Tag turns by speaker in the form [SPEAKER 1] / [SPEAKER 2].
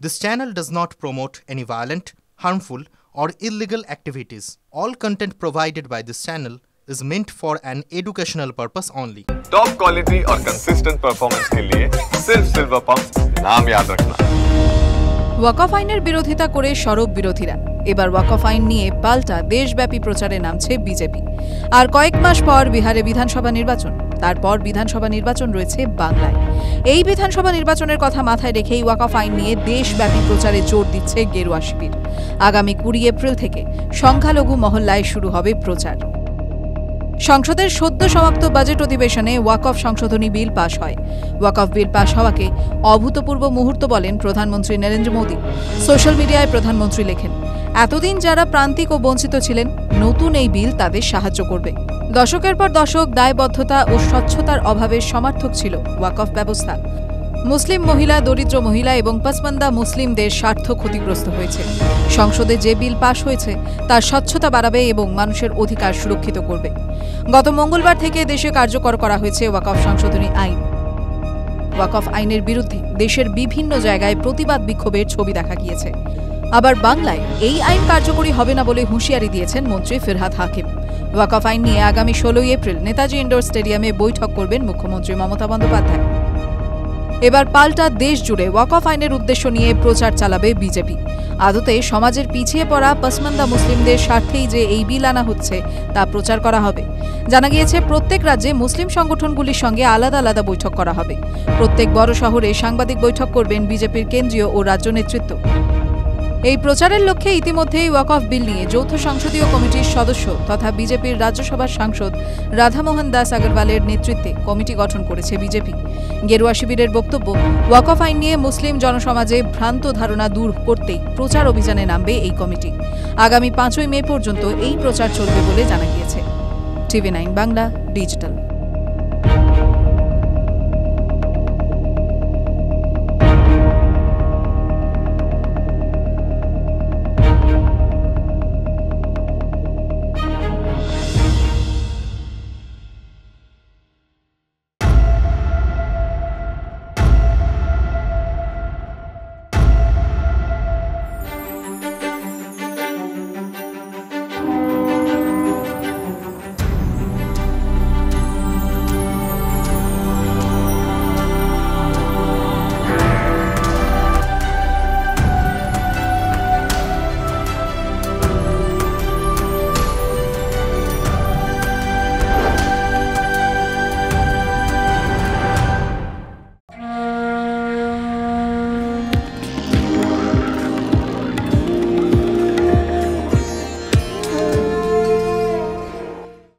[SPEAKER 1] This channel does not promote any violent, harmful, or illegal activities. All content provided by this channel is meant for an educational purpose only.
[SPEAKER 2] Top quality और consistent performance के लिए सिर्फ silver pump नाम याद रखना।
[SPEAKER 3] ওয়াকফ আইনের বিরোধিতা করে সরব বিরোধীরা। এবার ওয়াকফ আইন নিয়ে পাল্টা দেশব্যাপী প্রচারে নামছে বিজেপি। আর কয়েক মাস পর বিহারে বিধানসভা নির্বাচন, তারপর বিধানসভা নির্বাচন রয়েছে বাংলায়। এই বিধানসভা নির্বাচনের কথা মাথায় রেখেই ওয়াকফ আইন নিয়ে দেশব্যাপী প্রচারে জোর দিচ্ছে গেরুয়া শিবির। আগামী 20 এপ্রিল থেকে সংখ্যালঘু মহল্লায় শুরু হবে প্রচার। সংসদের সদ্য সমাপ্ত বাজেট অধিবেশনে ওয়াকফ সংশোধনী বিল পাশ হয়। ওয়াকফ বিল পাশ হওয়াকে অভূতপূর্ব মুহূর্ত বলেন প্রধানমন্ত্রী নরেন্দ্র মোদী। সোশ্যাল মিডিয়ায় প্রধানমন্ত্রী লেখেন, এতদিন যারা প্রান্তিক ও বঞ্চিত ছিলেন, নতুন এই বিল তাদের সাহায্য করবে। দশকের পর দশক দায়বদ্ধতা ও স্বচ্ছতার অভাবের সমার্থক ছিল ওয়াকফ ব্যবস্থা। মুসলিম মহিলা, দরিদ্র মহিলা এবং পসমান্দা মুসলিমদের স্বার্থ ক্ষতিগ্রস্ত হয়েছে। সংসদে যে বিল পাশ হয়েছে তার স্বচ্ছতা বাড়াবে এবং মানুষের অধিকার সুরক্ষিত করবে। গত মঙ্গলবার থেকে দেশে কার্যকর করা হয়েছে ওয়াকফ সংশোধনী আইন। ওয়াকফ আইনের বিরুদ্ধে দেশের বিভিন্ন জায়গায় প্রতিবাদ বিক্ষোভের ছবি দেখা গিয়েছে। আবার বাংলায় এই আইন কার্যকরী হবে না বলে হুঁশিয়ারি দিয়েছেন মন্ত্রী ফিরহাদ হাকিম। ওয়াকফ আইন নিয়ে আগামী 16 এপ্রিল নেতাজি ইন্ডোর স্টেডিয়ামে বৈঠক করবেন মুখ্যমন্ত্রী মমতা বন্দ্যোপাধ্যায়। এবার পাল্টা দেশ জুড়ে ওয়াকফ আইনের উদ্দেশ্য নিয়ে প্রচার চালাবে বিজেপি। আদতে সমাজের পিছিয়ে পড়া পসমান্দা মুসলিমদের স্বার্থেই যে এই বিল আনা হচ্ছে তা প্রচার করা হবে। জানা গিয়েছে প্রত্যেক রাজ্যে মুসলিম সংগঠনগুলির সঙ্গে আলাদা আলাদা বৈঠক করা হবে। প্রত্যেক বড় শহরে সাংবাদিক বৈঠক করবেন বিজেপির কেন্দ্রীয় ও রাজ্য নেতৃত্ব। এই প্রচারের লক্ষ্যে ইতিমধ্যেই ওয়াকফ বিল নিয়ে যৌথ সংসদীয় কমিটির সদস্য তথা বিজেপির রাজ্যসভার সাংসদ রাধামোহন দাস আগরওয়ালের নেতৃত্বে কমিটি গঠন করেছে বিজেপি। গেরুয়া শিবিরের বক্তব্য, ওয়াকফ আইন নিয়ে মুসলিম জনসমাজে ভ্রান্ত ধারণা দূর করতেই প্রচার অভিযানে নামবে এই কমিটি। আগামী 5 মে পর্যন্ত এই প্রচার চলবে বলে জানা গিয়েছে। TV9 Bangla digital.